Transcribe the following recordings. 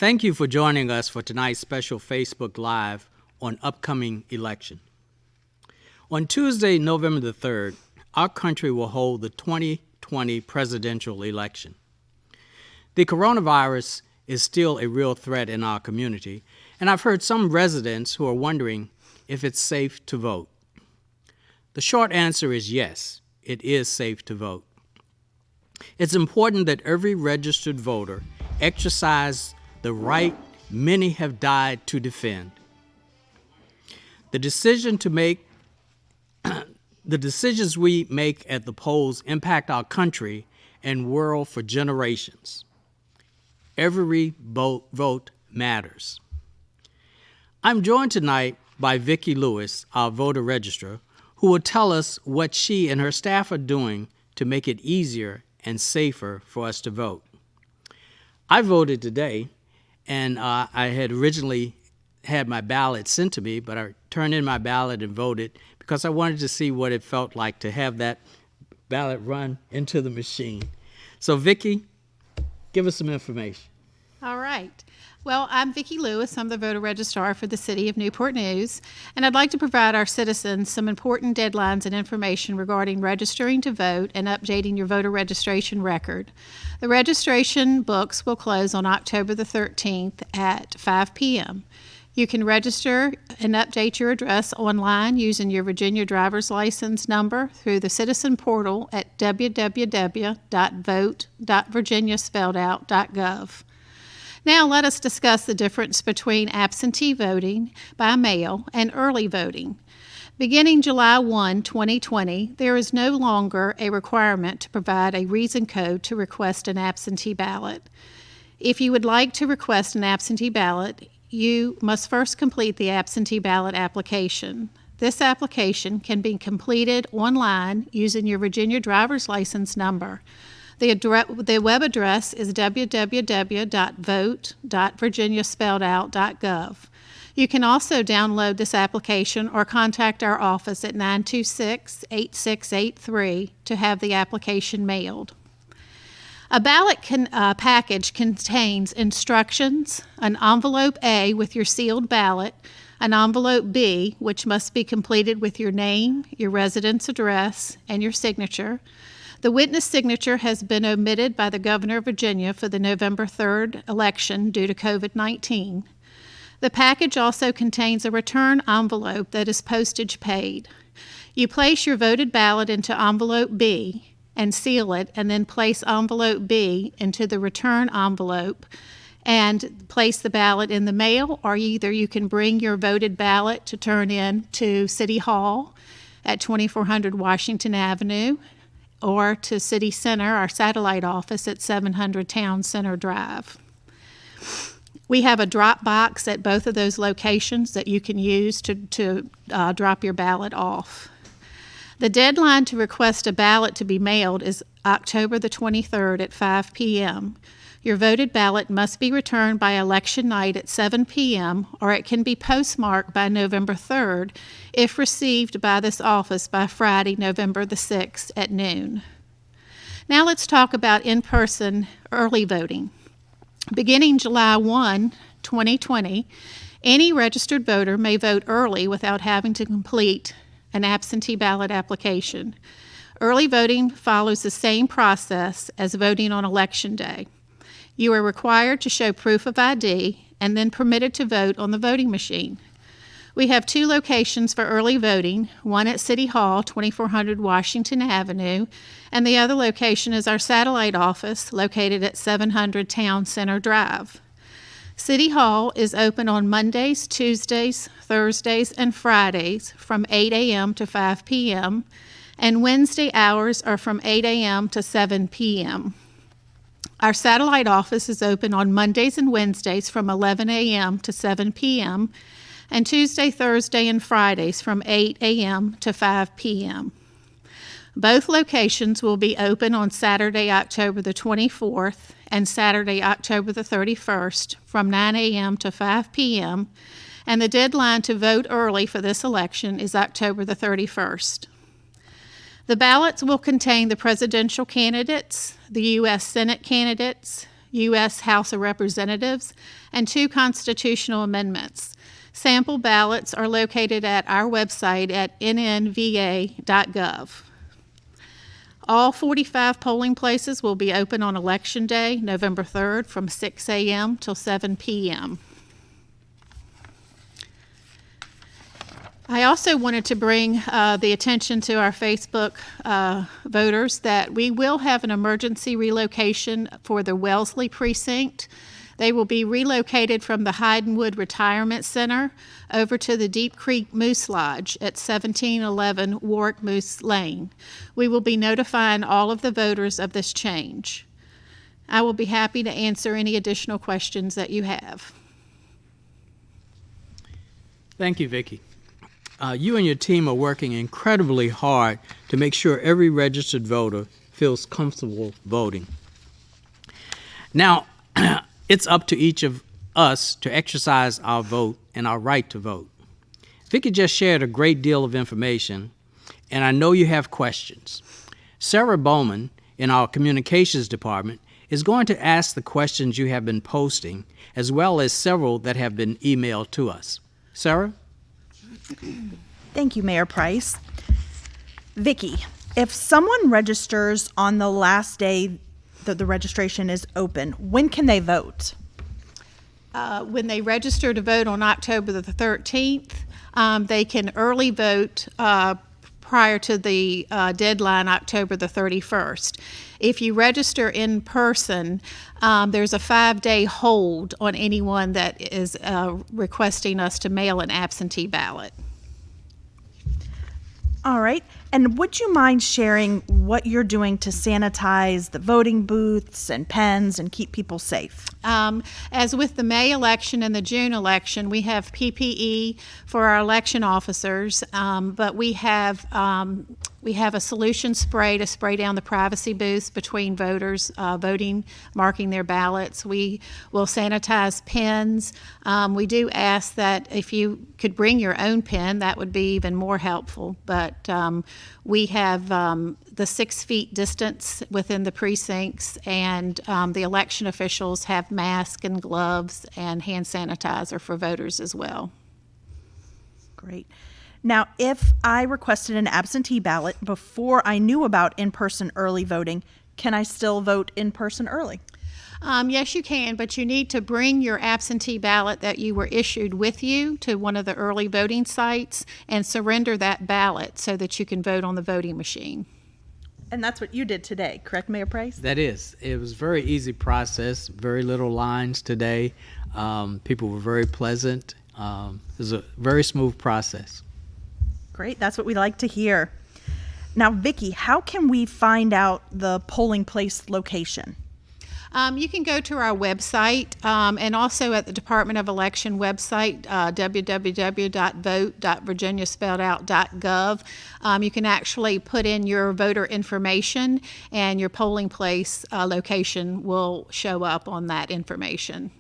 Thank you for joining us for tonight's special Facebook Live on upcoming election. On Tuesday, November the 3rd, our country will hold the 2020 presidential election. The coronavirus is still a real threat in our community, and I've heard some residents who are wondering if it's safe to vote. The short answer is yes, it is safe to vote. It's important that every registered voter exercise the right many have died to defend. The decisions we make at the polls impact our country and world for generations. Every vote matters. I'm joined tonight by Vicki Lewis, our voter registrar, who will tell us what she and her staff are doing to make it easier and safer for us to vote. I voted today, and I had originally had my ballot sent to me, but I turned in my ballot and voted because I wanted to see what it felt like to have that ballot run into the machine. So Vicki, give us some information. All right. Well, I'm Vicki Lewis. I'm the voter registrar for the City of Newport News, and I'd like to provide our citizens some important deadlines and information regarding registering to vote and updating your voter registration record. The registration books will close on October the 13th at 5 p.m. You can register and update your address online using your Virginia driver's license number through the citizen portal at www.vote.virginiaspelledout.gov. Now let us discuss the difference between absentee voting by mail and early voting. Beginning July 1, 2020, there is no longer a requirement to provide a reason code to request an absentee ballot. If you would like to request an absentee ballot, you must first complete the absentee ballot application. This application can be completed online using your Virginia driver's license number. The web address is www.vote.virginiaspelledout.gov. You can also download this application or contact our office at 926-8683 to have the application mailed. A ballot package contains instructions, an envelope A with your sealed ballot, an envelope B, which must be completed with your name, your residence address, and your signature. The witness signature has been omitted by the Governor of Virginia for the November 3rd election due to COVID-19. The package also contains a return envelope that is postage paid. You place your voted ballot into envelope B and seal it, and then place envelope B into the return envelope and place the ballot in the mail, or either you can bring your voted ballot to turn in to City Hall at 2400 Washington Avenue, or to City Center, our satellite office at 700 Town Center Drive. We have a drop box at both of those locations that you can use to drop your ballot off. The deadline to request a ballot to be mailed is October the 23rd at 5 p.m. Your voted ballot must be returned by election night at 7 p.m., or it can be postmarked by November 3rd if received by this office by Friday, November the 6th at noon. Now let's talk about in-person early voting. Beginning July 1, 2020, any registered voter may vote early without having to complete an absentee ballot application. Early voting follows the same process as voting on Election Day. You are required to show proof of ID and then permitted to vote on the voting machine. We have two locations for early voting, one at City Hall, 2400 Washington Avenue, and the other location is our satellite office located at 700 Town Center Drive. City Hall is open on Mondays, Tuesdays, Thursdays, and Fridays from 8 a.m. to 5 p.m., and Wednesday hours are from 8 a.m. to 7 p.m. Our satellite office is open on Mondays and Wednesdays from 11 a.m. to 7 p.m., and Tuesday, Thursday, and Fridays from 8 a.m. to 5 p.m. Both locations will be open on Saturday, October the 24th, and Saturday, October the 31st from 9 a.m. to 5 p.m., and the deadline to vote early for this election is October the 31st. The ballots will contain the presidential candidates, the U.S. Senate candidates, U.S. House of Representatives, and 2 constitutional amendments. Sample ballots are located at our website at nnva.gov. All 45 polling places will be open on Election Day, November 3rd, from 6 a.m. till 7 p.m. I also wanted to bring the attention to our Facebook voters that we will have an emergency relocation for the Wellesley precinct. They will be relocated from the Hydenwood Retirement Center over to the Deep Creek Moose Lodge at 1711 Warwick Moose Lane. We will be notifying all of the voters of this change. I will be happy to answer any additional questions that you have. Thank you, Vicki. You and your team are working incredibly hard to make sure every registered voter feels comfortable voting. Now, it's up to each of us to exercise our vote and our right to vote. Vicki just shared a great deal of information, and I know you have questions. Sarah Bowman in our communications department is going to ask the questions you have been posting, as well as several that have been emailed to us. Sarah? Thank you, Mayor Price. Vicki, if someone registers on the last day that the registration is open, when can they vote? When they register to vote on October the 13th, they can early vote prior to the deadline, October the 31st. If you register in person, there's a 5-day hold on anyone that is requesting us to mail an absentee ballot. All right. And would you mind sharing what you're doing to sanitize the voting booths and pens and keep people safe? As with the May election and the June election, we have PPE for our election officers, but we have a solution spray to spray down the privacy booths between voters voting, marking their ballots. We will sanitize pens. We do ask that if you could bring your own pen, that would be even more helpful. But we have the 6 feet distance within the precincts, and the election officials have masks and gloves and hand sanitizer for voters as well. Great. Now, if I requested an absentee ballot before I knew about in-person early voting, can I still vote in person early? Yes, you can, but you need to bring your absentee ballot that you were issued with you to one of the early voting sites and surrender that ballot so that you can vote on the voting machine. And that's what you did today, correct, Mayor Price? That is. It was a very easy process, very little lines today. People were very pleasant. It was a very smooth process. Great, that's what we like to hear. Now, Vicki, how can we find out the polling place location? You can go to our website and also at the Department of Election website, www.vote.virginiaspelledout.gov. You can actually put in your voter information, and your polling place location will show up on that information.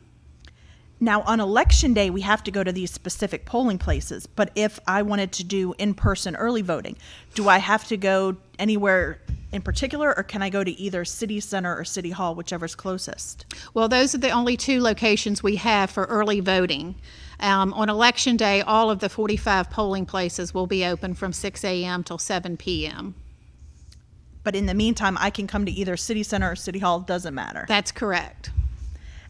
Now, on Election Day, we have to go to these specific polling places, but if I wanted to do in-person early voting, do I have to go anywhere in particular, or can I go to either City Center or City Hall, whichever's closest? Well, those are the only 2 locations we have for early voting. On Election Day, all of the 45 polling places will be open from 6 a.m. till 7 p.m. But in the meantime, I can come to either City Center or City Hall, doesn't matter. That's correct.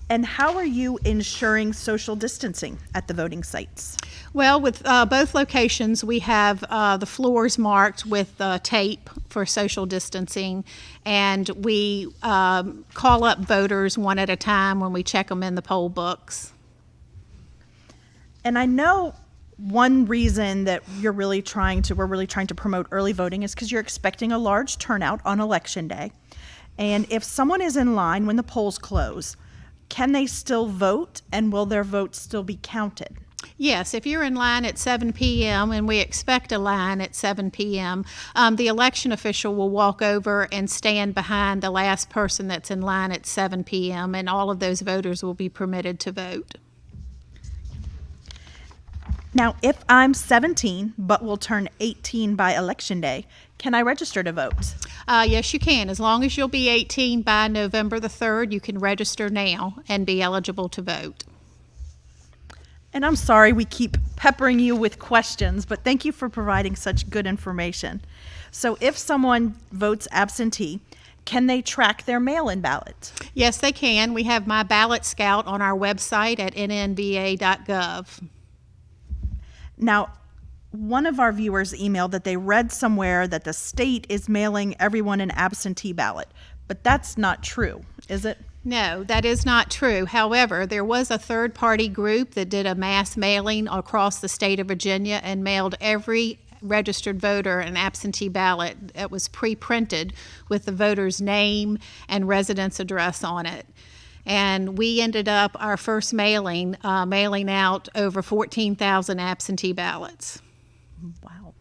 And how are you ensuring social distancing at the voting sites? Well, with both locations, we have the floors marked with tape for social distancing, and we call up voters one at a time when we check them in the poll books. And I know one reason that we're really trying to promote early voting is because you're expecting a large turnout on Election Day. And if someone is in line when the polls close, can they still vote, and will their vote still be counted? Yes, if you're in line at 7 p.m., and we expect a line at 7 p.m., the election official will walk over and stand behind the last person that's in line at 7 p.m., and all of those voters will be permitted to vote. Now, if I'm 17 but will turn 18 by Election Day, can I register to vote? Yes, you can. As long as you'll be 18 by November the 3rd, you can register now and be eligible to vote. And I'm sorry we keep peppering you with questions, but thank you for providing such good information. So if someone votes absentee, can they track their mail-in ballot? Yes, they can. We have My Ballot Scout on our website at nnba.gov. Now, one of our viewers emailed that they read somewhere that the state is mailing everyone an absentee ballot, but that's not true, is it? No, that is not true. However, there was a third-party group that did a mass mailing across the state of Virginia and mailed every registered voter an absentee ballot that was pre-printed with the voter's name and residence address on it. And we ended up, our first mailing out over 14,000 absentee ballots. Wow.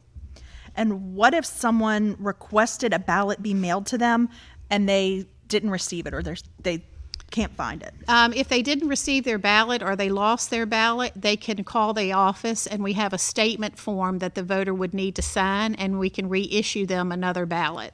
And what if someone requested a ballot be mailed to them and they didn't receive it, or they can't find it? If they didn't receive their ballot or they lost their ballot, they can call the office, and we have a statement form that the voter would need to sign, and we can reissue them another ballot.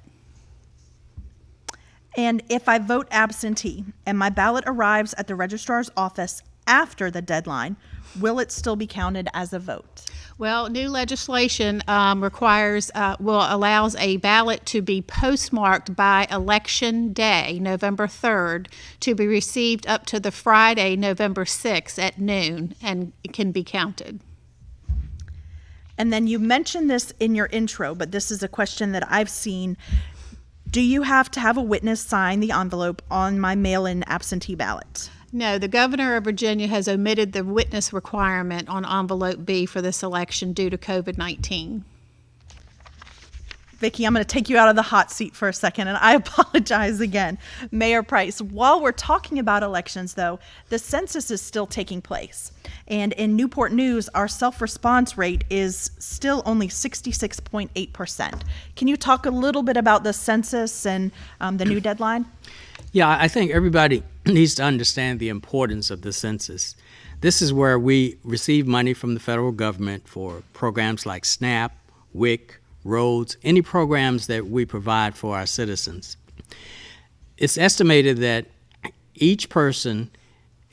And if I vote absentee and my ballot arrives at the registrar's office after the deadline, will it still be counted as a vote? Well, new legislation allows a ballot to be postmarked by Election Day, November 3rd, to be received up to the Friday, November 6th at noon, and it can be counted. And then you mentioned this in your intro, but this is a question that I've seen. Do you have to have a witness sign the envelope on my mail-in absentee ballot? No, the governor of Virginia has omitted the witness requirement on envelope B for this election due to COVID-19. Vicki, I'm going to take you out of the hot seat for a second, and I apologize again. Mayor Price, while we're talking about elections, though, the census is still taking place. And in Newport News, our self-response rate is still only 66.8%. Can you talk a little bit about the census and the new deadline? Yeah, I think everybody needs to understand the importance of the census. This is where we receive money from the federal government for programs like SNAP, WIC, roads, any programs that we provide for our citizens. It's estimated that each person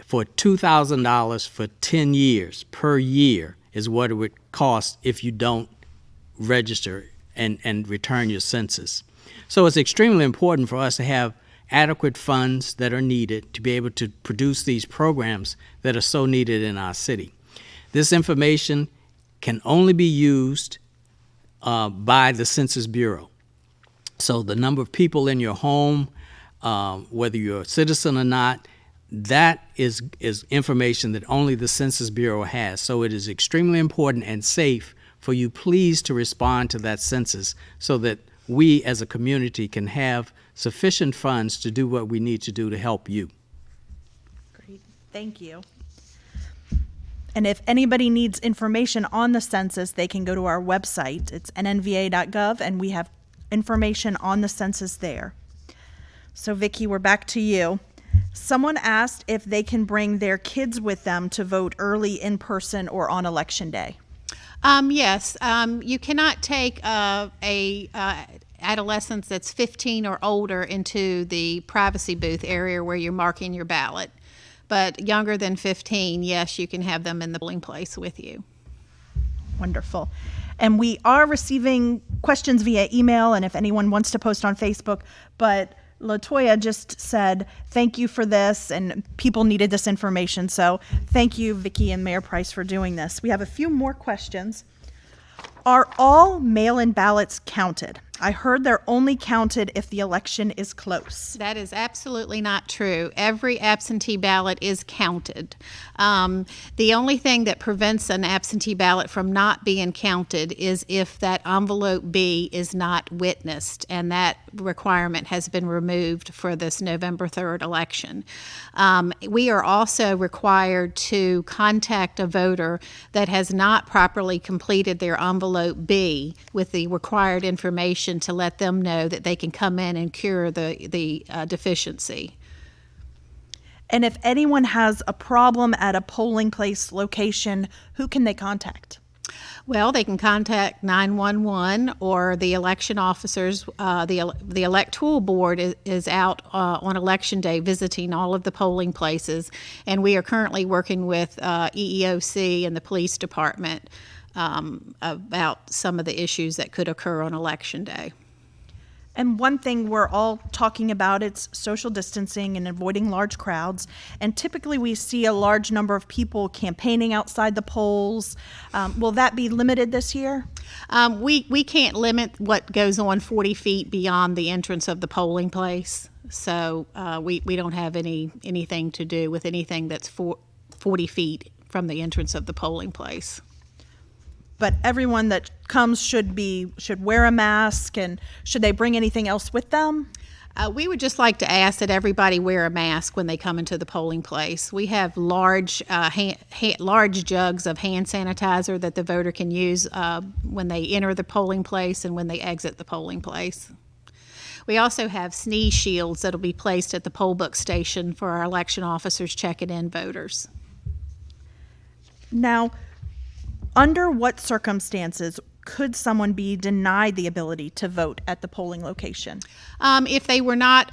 for $2,000 for 10 years per year is what it would cost if you don't register and return your census. So it's extremely important for us to have adequate funds that are needed to be able to produce these programs that are so needed in our city. This information can only be used by the Census Bureau. So the number of people in your home, whether you're a citizen or not, that is information that only the Census Bureau has. So it is extremely important and safe for you please to respond to that census so that we as a community can have sufficient funds to do what we need to do to help you. Great, thank you. And if anybody needs information on the census, they can go to our website. It's nnva.gov, and we have information on the census there. So Vicki, we're back to you. Someone asked if they can bring their kids with them to vote early in person or on Election Day. Yes, you cannot take a adolescent that's 15 or older into the privacy booth area where you're marking your ballot. But younger than 15, yes, you can have them in the polling place with you. Wonderful. And we are receiving questions via email, and if anyone wants to post on Facebook, but LaToya just said, thank you for this, and people needed this information. So thank you, Vicki and Mayor Price, for doing this. We have a few more questions. Are all mail-in ballots counted? I heard they're only counted if the election is close. That is absolutely not true. Every absentee ballot is counted. The only thing that prevents an absentee ballot from not being counted is if that envelope B is not witnessed, and that requirement has been removed for this November 3rd election. We are also required to contact a voter that has not properly completed their envelope B with the required information to let them know that they can come in and cure the deficiency. And if anyone has a problem at a polling place location, who can they contact? Well, they can contact 911 or the election officers. The electoral board is out on election day visiting all of the polling places, and we are currently working with EEOC and the police department about some of the issues that could occur on election day. And one thing we're all talking about, it's social distancing and avoiding large crowds. And typically we see a large number of people campaigning outside the polls. Will that be limited this year? We can't limit what goes on 40 feet beyond the entrance of the polling place. So we don't have anything to do with anything that's 40 feet from the entrance of the polling place. But everyone that comes should wear a mask, and should they bring anything else with them? We would just like to ask that everybody wear a mask when they come into the polling place. We have large jugs of hand sanitizer that the voter can use when they enter the polling place and when they exit the polling place. We also have sneeze shields that will be placed at the poll book station for our election officers checking in voters. Now, under what circumstances could someone be denied the ability to vote at the polling location? If they were not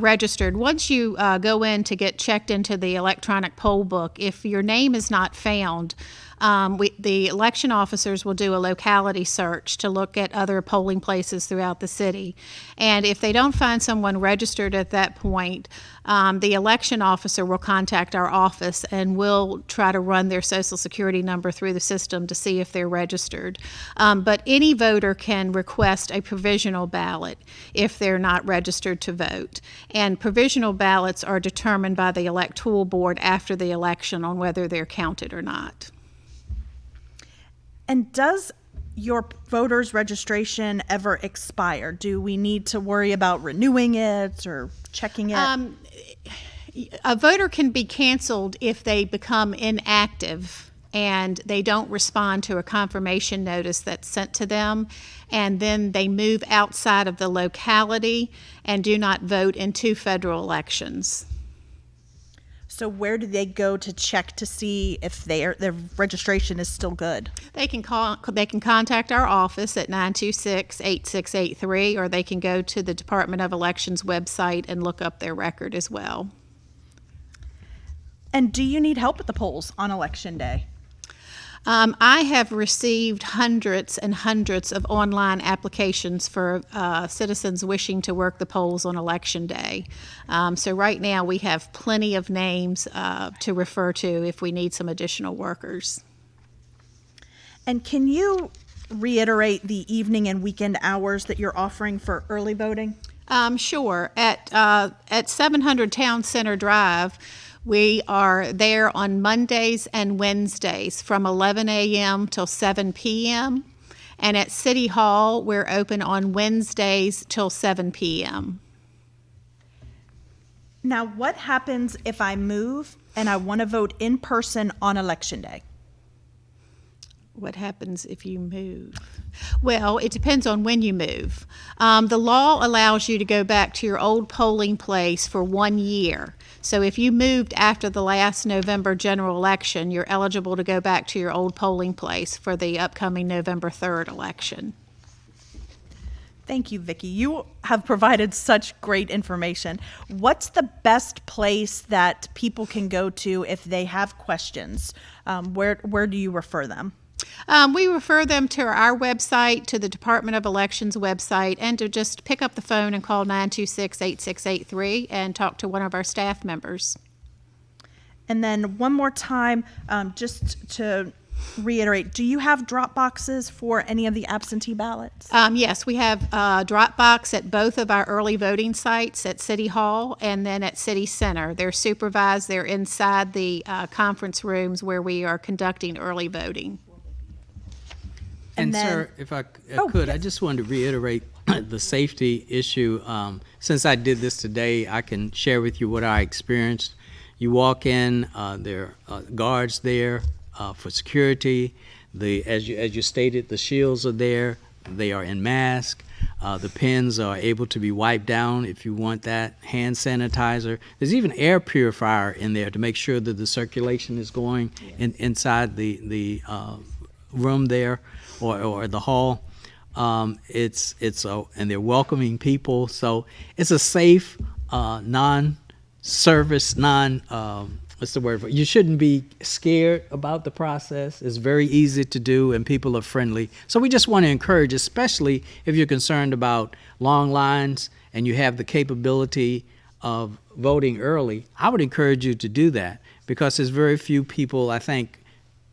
registered, once you go in to get checked into the electronic poll book, if your name is not found, the election officers will do a locality search to look at other polling places throughout the city. And if they don't find someone registered at that point, the election officer will contact our office and we'll try to run their social security number through the system to see if they're registered. But any voter can request a provisional ballot if they're not registered to vote. And provisional ballots are determined by the electoral board after the election on whether they're counted or not. And does your voter's registration ever expire? Do we need to worry about renewing it or checking it? A voter can be canceled if they become inactive and they don't respond to a confirmation notice that's sent to them, and then they move outside of the locality and do not vote in 2 federal elections. So where do they go to check to see if their registration is still good? They can contact our office at 926-8683, or they can go to the Department of Elections website and look up their record as well. And do you need help at the polls on election day? I have received hundreds and hundreds of online applications for citizens wishing to work the polls on election day. So right now we have plenty of names to refer to if we need some additional workers. And can you reiterate the evening and weekend hours that you're offering for early voting? Sure. At 700 Town Center Drive, we are there on Mondays and Wednesdays from 11 a.m. till 7 p.m. And at City Hall, we're open on Wednesdays till 7 p.m. Now, what happens if I move and I want to vote in person on election day? What happens if you move? Well, it depends on when you move. The law allows you to go back to your old polling place for 1 year. So if you moved after the last November general election, you're eligible to go back to your old polling place for the upcoming November 3rd election. Thank you, Vicki. You have provided such great information. What's the best place that people can go to if they have questions? Where do you refer them? We refer them to our website, to the Department of Elections website, and to just pick up the phone and call 926-8683 and talk to one of our staff members. And then one more time, just to reiterate, do you have drop boxes for any of the absentee ballots? Yes, we have drop box at both of our early voting sites at City Hall and then at City Center. They're supervised. They're inside the conference rooms where we are conducting early voting. And then, sir, if I could, yes. I just wanted to reiterate the safety issue. Since I did this today, I can share with you what I experienced. You walk in, there are guards there for security. As you stated, the shields are there. They are in mask. The pens are able to be wiped down if you want that. Hand sanitizer. There's even air purifier in there to make sure that the circulation is going inside the room there or the hall. And they're welcoming people. So it's a safe, non-service, what's the word for it? You shouldn't be scared about the process. It's very easy to do and people are friendly. So we just want to encourage, especially if you're concerned about long lines and you have the capability of voting early, I would encourage you to do that because there's very few people, I think,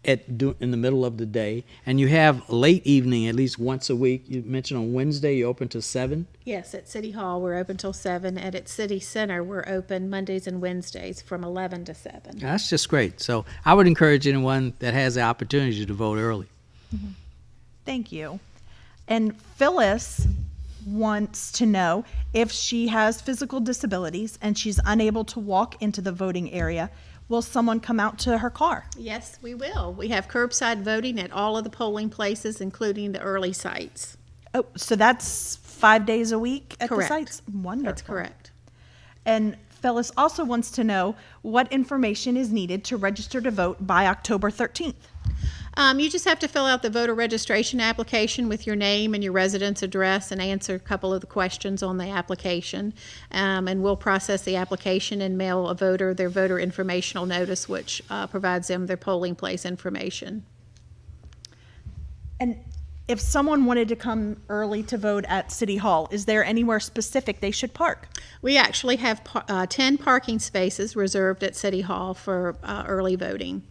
in the middle of the day, and you have late evening at least once a week. You mentioned on Wednesday you're open till 7. Yes, at City Hall, we're open till 7, and at City Center, we're open Mondays and Wednesdays from 11 to 7. That's just great. So I would encourage anyone that has the opportunity to vote early. Thank you. And Phyllis wants to know if she has physical disabilities and she's unable to walk into the voting area, will someone come out to her car? Yes, we will. We have curbside voting at all of the polling places, including the early sites. Oh, so that's 5 days a week at Correct. the sites? Wonderful. That's correct. And Phyllis also wants to know what information is needed to register to vote by October 13th. You just have to fill out the voter registration application with your name and your residence address and answer a couple of the questions on the application. And we'll process the application and mail a voter their voter informational notice, which provides them their polling place information. And if someone wanted to come early to vote at City Hall, is there anywhere specific they should park? We actually have 10 parking spaces reserved at City Hall for early voting.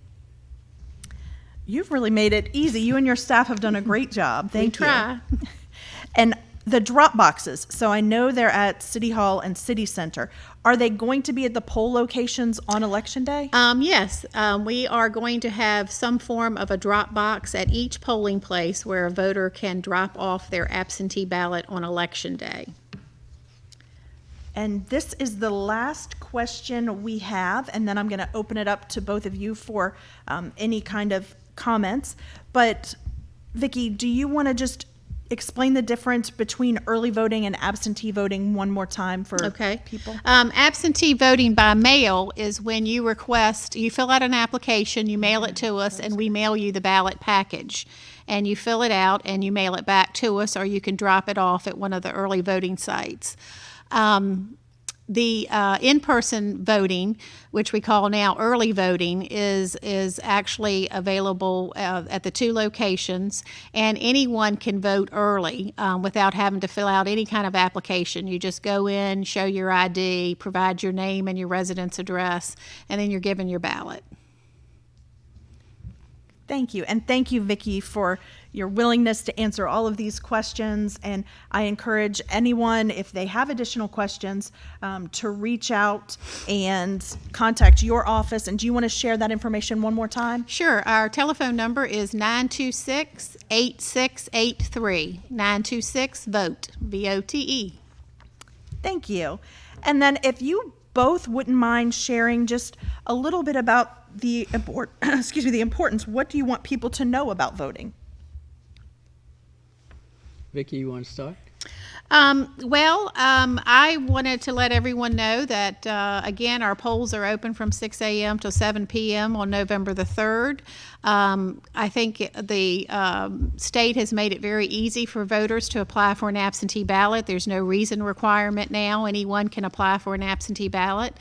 You've really made it easy. You and your staff have done a great job. Thank you. We try. And the drop boxes, so I know they're at City Hall and City Center. Are they going to be at the poll locations on Election Day? Yes, we are going to have some form of a drop box at each polling place where a voter can drop off their absentee ballot on Election Day. And this is the last question we have, and then I'm going to open it up to both of you for any kind of comments. But Vicki, do you want to just explain the difference between early voting and absentee voting one more time for people? Absentee voting by mail is when you fill out an application, you mail it to us, and we mail you the ballot package. And you fill it out and you mail it back to us, or you can drop it off at one of the early voting sites. The in-person voting, which we call now early voting, is actually available at the 2 locations, and anyone can vote early without having to fill out any kind of application. You just go in, show your ID, provide your name and your residence address, and then you're given your ballot. Thank you. And thank you, Vicki, for your willingness to answer all of these questions. And I encourage anyone, if they have additional questions, to reach out and contact your office. And do you want to share that information one more time? Sure. Our telephone number is 926-8683. 926-VOTE, V-O-T-E. Thank you. And then if you both wouldn't mind sharing just a little bit about the importance. What do you want people to know about voting? Vicki, you want to start? I wanted to let everyone know that, again, our polls are open from 6 a.m. to 7 p.m. on November the 3rd. I think the state has made it very easy for voters to apply for an absentee ballot. There's no reason requirement now. Anyone can apply for an absentee ballot.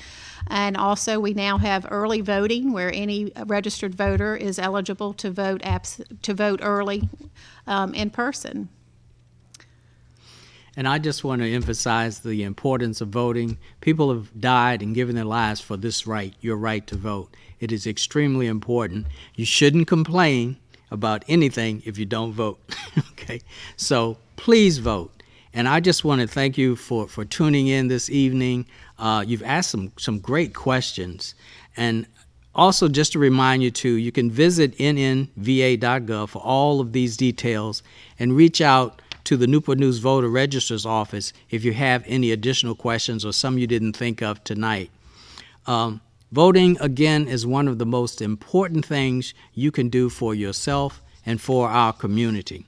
And also, we now have early voting, where any registered voter is eligible to vote early in person. And I just want to emphasize the importance of voting. People have died and given their lives for this right, your right to vote. It is extremely important. You shouldn't complain about anything if you don't vote. Okay, so please vote. And I just want to thank you for tuning in this evening. You've asked some great questions. And also, just to remind you too, you can visit nnva.gov for all of these details and reach out to the Newport News Voter Registrar's office if you have any additional questions or some you didn't think of tonight. Voting, again, is one of the most important things you can do for yourself and for our community.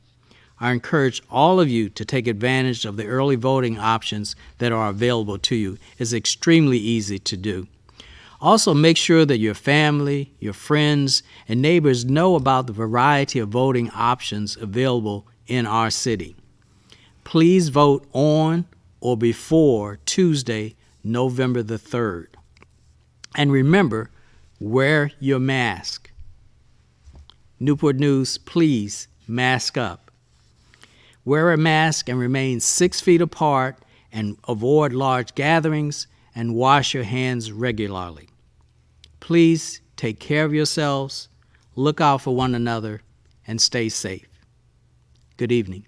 I encourage all of you to take advantage of the early voting options that are available to you. It's extremely easy to do. Also, make sure that your family, your friends, and neighbors know about the variety of voting options available in our city. Please vote on or before Tuesday, November the 3rd. And remember, wear your mask. Newport News, please mask up. Wear a mask and remain 6 feet apart and avoid large gatherings and wash your hands regularly. Please take care of yourselves, look out for one another, and stay safe. Good evening.